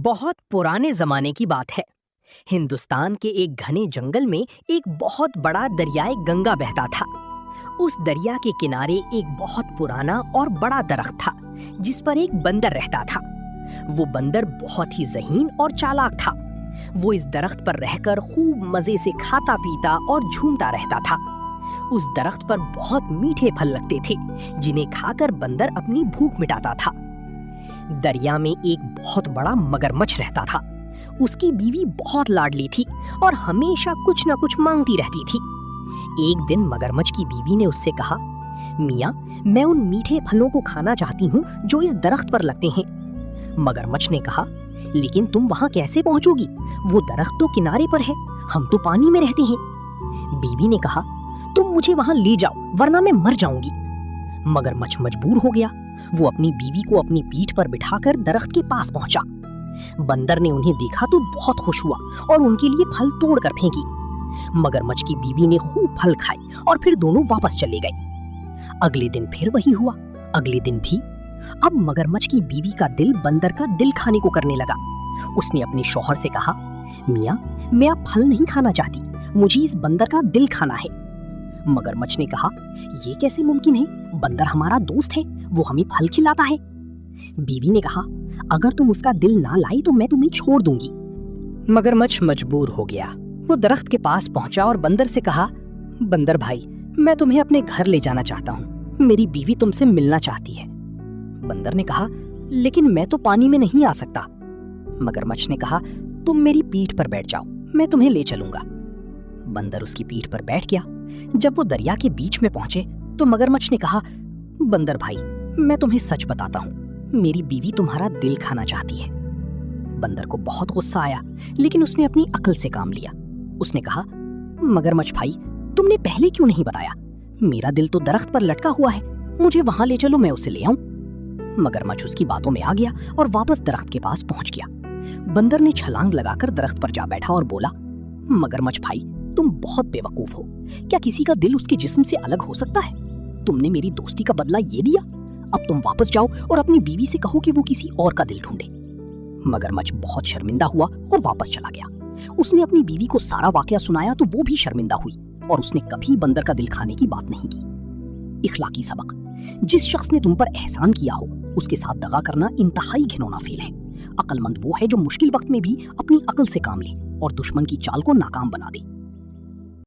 بہت پرانے زمانے کی بات ہے۔ ہندوستان کے ایک گھنے جنگل میں ایک بہت بڑا دریائے گنگا بہتا تھا۔ اس دریا کے کنارے ایک بہت پرانا اور بڑا درخت تھا جس پر ایک بندر رہتا تھا۔ وہ بندر بہت ہی ذہین اور چالاک تھا۔ وہ اس درخت پر رہ کر خوب مزے سے کھاتا پیتا اور جھومتا رہتا تھا۔ اس درخت پر بہت میٹھے پھل لگتے تھے جنہیں کھا کر بندر اپنی بھوک مٹاتا تھا۔ دریا میں ایک بہت بڑا مگرمچھ رہتا تھا۔ اس کی بیوی بہت لاڈلی تھی اور ہمیشہ کچھ نہ کچھ مانگتی رہتی تھی۔ ایک دن مگرمچھ کی بیوی نے اس سے کہا، میاں میں ان میٹھے پھلوں کو کھانا چاہتی ہوں جو اس درخت پر لگتے ہیں۔ مگرمچھ نے کہا، لیکن تم وہاں کیسے پہنچو گی؟ وہ درخت تو کنارے پر ہے، ہم تو پانی میں رہتے ہیں۔ بیوی نے کہا، تم مجھے وہاں لے جاؤ ورنہ میں مر جاؤں گی۔ مگرمچھ مجبور ہو گیا۔ وہ اپنی بیوی کو اپنی پیٹھ پر بٹھا کر درخت کے پاس پہنچا۔ بندر نے انہیں دیکھا تو بہت خوش ہوا اور ان کے لیے پھل توڑ کر پھینکی۔ مگرمچھ کی بیوی نے خوب پھل کھائے اور پھر دونوں واپس چلے گئے۔ اگلے دن پھر وہی ہوا، اگلے دن بھی۔ اب مگرمچھ کی بیوی کا دل بندر کا دل کھانے کو کرنے لگا۔ اس نے اپنے شوہر سے کہا، میاں میں اب پھل نہیں کھانا چاہتی، مجھے اس بندر کا دل کھانا ہے۔ مگرمچھ نے کہا، یہ کیسے ممکن ہے؟ بندر ہمارا دوست ہے، وہ ہمیں پھل کھلاتا ہے۔ بیوی نے کہا، اگر تم اس کا دل نہ لائی تو میں تمہیں چھوڑ دوں گی۔ مگرمچھ مجبور ہو گیا۔ وہ درخت کے پاس پہنچا اور بندر سے کہا، بندر بھائی میں تمہیں اپنے گھر لے جانا چاہتا ہوں، میری بیوی تم سے ملنا چاہتی ہے۔ بندر نے کہا، لیکن میں تو پانی میں نہیں آ سکتا۔ مگرمچھ نے کہا، تم میری پیٹھ پر بیٹھ جاؤ، میں تمہیں لے چلوں گا۔ بندر اس کی پیٹھ پر بیٹھ گیا۔ جب وہ دریا کے بیچ میں پہنچے تو مگرمچھ نے کہا، بندر بھائی میں تمہیں سچ بتاتا ہوں، میری بیوی تمہارا دل کھانا چاہتی ہے۔ بندر کو بہت غصہ آیا لیکن اس نے اپنی عقل سے کام لیا۔ اس نے کہا، مگرمچھ بھائی تم نے پہلے کیوں نہیں بتایا؟ میرا دل تو درخت پر لٹکا ہوا ہے، مجھے وہاں لے چلو، میں اسے لے آؤں۔ مگرمچھ اس کی باتوں میں آ گیا اور واپس درخت کے پاس پہنچ گیا۔ بندر نے چھلانگ لگا کر درخت پر جا بیٹھا اور بولا، مگرمچھ بھائی تم بہت بے وقوف ہو، کیا کسی کا دل اس کے جسم سے الگ ہو سکتا ہے؟ تم نے میری دوستی کا بدلہ یہ دیا؟ اب تم واپس جاؤ اور اپنی بیوی سے کہو کہ وہ کسی اور کا دل ڈھونڈے۔ مگرمچھ بہت شرمندہ ہوا اور واپس چلا گیا۔ اس نے اپنی بیوی کو سارا واقعہ سنایا تو وہ بھی شرمندہ ہوئی اور اس نے کبھی بندر کا دل کھانے کی بات نہیں کی۔ اخلاقی سبق، جس شخص نے تم پر احسان کیا ہو اس کے ساتھ دغا کرنا انتہائی گھنونا فعل ہے۔ عقل مند وہ ہے جو مشکل وقت میں بھی اپنی عقل سے کام لے اور دشمن کی چال کو ناکام بنا دے۔